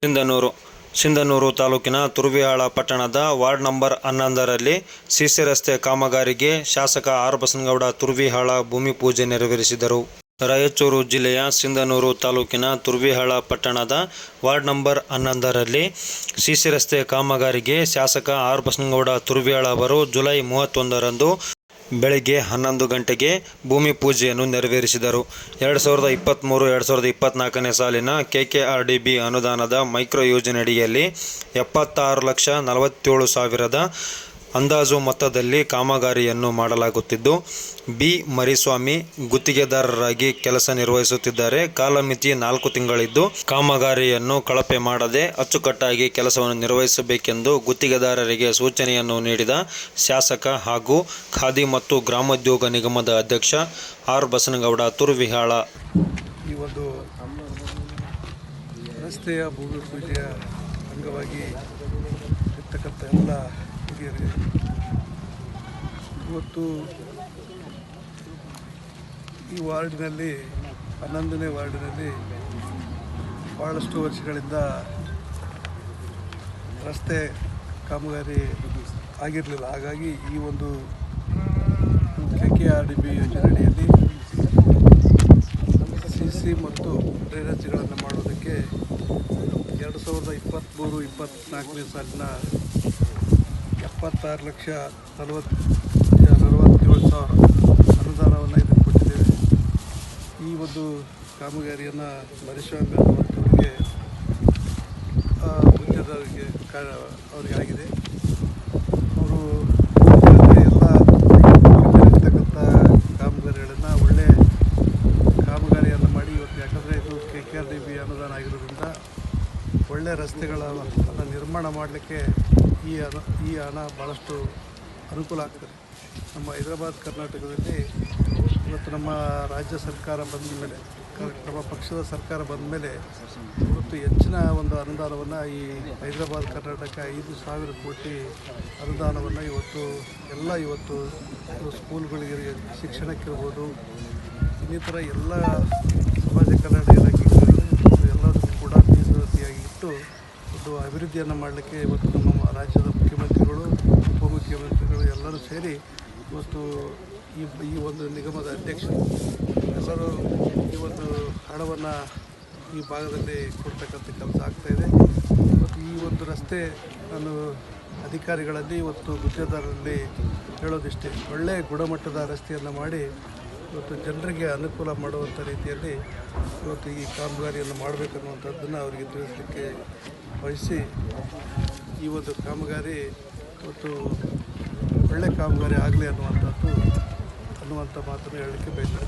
ಸಿಂಧನೂರು ತಾಲೂಕಿನ ತುರ್ವಿಹಾಳ ಪಟ್ಟಣದ ward number 11ರಲ್ಲಿ CC ರಸ್ತೆ ಕಾಮಗಾರಿಗೆ ಶಾಸಕ ಆರ್ ಬಸನಗೌಡ ತುರ್ವಿಹಾಳ ಭೂಮಿ ಪೂಜೆ ನೆರವೇರಿಸಿದರು. ರಾಯಚೂರು ಜಿಲ್ಲೆಯ ಸಿಂಧನೂರು ತಾಲೂಕಿನ ತುರ್ವಿಹಾಳ ಪಟ್ಟಣದ ವಾರ್ಡ್ ನಂಬರ್ 11ರಲ್ಲಿ ಸಿಸಿ ರಸ್ತೆ ಕಾಮಗಾರಿಗೆ ಶಾಸಕ ಆರ್ ಬಸನಗೌಡ ತುರ್ವಿಹಾಳ ಅವರು ಜುಲೈ 31ರಂದು ಬೆಳಗ್ಗೆ 11 ಗಂಟೆಗೆ ಭೂಮಿ ಪೂಜೆಯನ್ನು ನೆರವೇರಿಸಿದರು. 2023-2024ನೇ ಸಾಲಿನ KKRDB ಅನುದಾನದ ಮೈಕ್ರೋ ಯೋಜನೆಯಡಿಯಲ್ಲಿ 76,47,000 ಅಂದಾಜು ಮೊತ್ತದಲ್ಲಿ ಕಾಮಗಾರಿಯನ್ನು ಮಾಡಲಾಗುತ್ತಿದ್ದು, ಬಿ. ಮರಿಸ್ವಾಮಿ ಗುತ್ತಿಗೆದಾರರಾಗಿ ಕೆಲಸ ನಿರ್ವಹಿಸುತ್ತಿದ್ದಾರೆ. ಕಾಲಮಿತಿ 4 ತಿಂಗಳಿದ್ದು, ಕಾಮಗಾರಿಯನ್ನು ಕಳಪೆ ಮಾಡದೆ ಅಚ್ಚುಕಟ್ಟಾಗಿ ಕೆಲಸವನ್ನು ನಿರ್ವಹಿಸಬೇಕೆಂದು ಗುತ್ತಿಗೆದಾರರಿಗೆ ಸೂಚನೆಯನ್ನು ನೀಡಿದ ಶಾಸಕ ಹಾಗೂ ಖಾದಿ ಮತ್ತು ಗ್ರಾಮೋದ್ಯೋಗ ನಿಗಮದ ಅಧ್ಯಕ್ಷ ಆರ್ ಬಸನಗೌಡ ತುರ್ವಿಹಾಳ. ಈ ಒಂದು ರಸ್ತೆಯ ಭೂಮಿ ಪೂಜೆಯ ಅಂಗವಾಗಿ ಇರ್ತಕ್ಕಂಥ ಎಲ್ಲ ಹಿರಿಯರಿಗೆ ಇವತ್ತು ಈ ವಾರ್ಡಿನಲ್ಲಿ 11ನೇ ವಾರ್ಡಿನಲ್ಲಿ ಭಾಳಷ್ಟು ವರ್ಷಗಳಿಂದ ರಸ್ತೆ ಕಾಮಗಾರಿ ಆಗಿರಲಿಲ್ಲ. ಹಾಗಾಗಿ ಈ ಒಂದು KKRDB ಯೋಜನೆಯಡಿಯಲ್ಲಿ CC ಮತ್ತು ಡ್ರೈನೇಜ್ಗಳನ್ನು ಮಾಡೋದಕ್ಕೆ 2023-24ನೇ ಸಾಲಿನ 76,47,000 ಅನುದಾನವನ್ನು ಇದಕ್ಕೆ ಕೊಟ್ಟಿದ್ದೇವೆ. ಈ ಒಂದು ಕಾಮಗಾರಿಯನ್ನು ಮರಿಸ್ವಾಮಿ ಅನ್ನುವಂಥವ್ರಿಗೆ ಗುತ್ತಿಗೆದಾರರಿಗೆ ಅವರಿಗೆ ಆಗಿದೆ. ಅವರು ಎಲ್ಲ ಇರ್ತಕ್ಕಂಥ ಕಾಮಗಾರಿಗಳನ್ನು ಒಳ್ಳೆಯ ಕಾಮಗಾರಿಯನ್ನು ಮಾಡಿ ಇವತ್ತು, ಯಾಕಂದರೆ ಇದು KKRDB ಅನುದಾನ ಆಗಿರೋದ್ರಿಂದ ಒಳ್ಳೆಯ ರಸ್ತೆಗಳನ್ನು ನಿರ್ಮಾಣ ಮಾಡಲಿಕ್ಕೆ ಈ ಹಣ ಭಾಳಷ್ಟು ಅನುಕೂಲ ಆಗ್ತದೆ. ನಮ್ಮ ಹೈದರಾಬಾದ್ ಕರ್ನಾಟಕದಲ್ಲಿ ಇವತ್ತು ನಮ್ಮ ರಾಜ್ಯ ಸರ್ಕಾರ ಬಂದ ಮೇಲೆ, ನಮ್ಮ ಪಕ್ಷದ ಸರ್ಕಾರ ಬಂದ ಮೇಲೆ ಇವತ್ತು ಹೆಚ್ಚಿನ ಒಂದು ಅನುದಾನವನ್ನು ಈ ಹೈದರಾಬಾದ್ ಕರ್ನಾಟಕ 5,000 ಕೋಟಿ ಅನುದಾನವನ್ನು ಇವತ್ತು ಸ್ಕೂಲ್ಗಳಿಗೆ ಶಿಕ್ಷಣಕ್ಕಿರ್ಬೋದು, ಇನ್ನಿತರ ಎಲ್ಲ ಸಮಾಜ ಕಲ್ಯಾಣ ಇಲಾಖೆಗಳಿಗೆ ಎಲ್ಲದಕ್ಕೂ ಕೂಡ ಮೀಸಲಾತಿಯಾಗಿ ಇಟ್ಟು ಒಂದು ಅಭಿವೃದ್ಧಿಯನ್ನು ಮಾಡಲಿಕ್ಕೆ ಇವತ್ತು ನಮ್ಮ ರಾಜ್ಯದ ಮುಖ್ಯಮಂತ್ರಿಗಳು, ಉಪಮುಖ್ಯಮಂತ್ರಿಗಳು ಎಲ್ಲರೂ ಸೇರಿ ಇವತ್ತು ಈ ಒಂದು ನಿಗಮದ ಅಧ್ಯಕ್ಷರು ಎಲ್ಲರೂ ಈ ಒಂದು ಹಣವನ್ನು ಈ ಭಾಗದಲ್ಲಿ ಕೊಡ್ತಕ್ಕಂಥ ಕೆಲಸ ಆಗ್ತಾಯಿದೆ. ಇವತ್ತು ಈ ಒಂದು ರಸ್ತೆ ನಾನು ಅಧಿಕಾರಿಗಳಲ್ಲಿ ಇವತ್ತು ಗುತ್ತಿಗೆದಾರರಲ್ಲಿ ಹೇಳೋದಿಷ್ಟೇ, ಒಳ್ಳೆಯ ಗುಣಮಟ್ಟದ ರಸ್ತೆಯನ್ನು ಮಾಡಿ ಇವತ್ತು ಜನರಿಗೆ ಅನುಕೂಲ ಮಾಡುವಂಥ ರೀತಿಯಲ್ಲಿ ಇವತ್ತು ಈ ಕಾಮಗಾರಿಯನ್ನು ಮಾಡಬೇಕನ್ನುವಂಥದ್ದನ್ನು ಅವರಿಗೆ ತಿಳಿಸಲಿಕ್ಕೆ ವಹಿಸಿ ಈ ಒಂದು ಕಾಮಗಾರಿ ಇವತ್ತು ಒಳ್ಳೆಯ ಕಾಮಗಾರಿ ಆಗಲಿ ಅನ್ನುವಂಥ ಮಾತನ್ನು ಹೇಳಲಿಕ್ಕೆ ಬಯಸ್ತೇನೆ.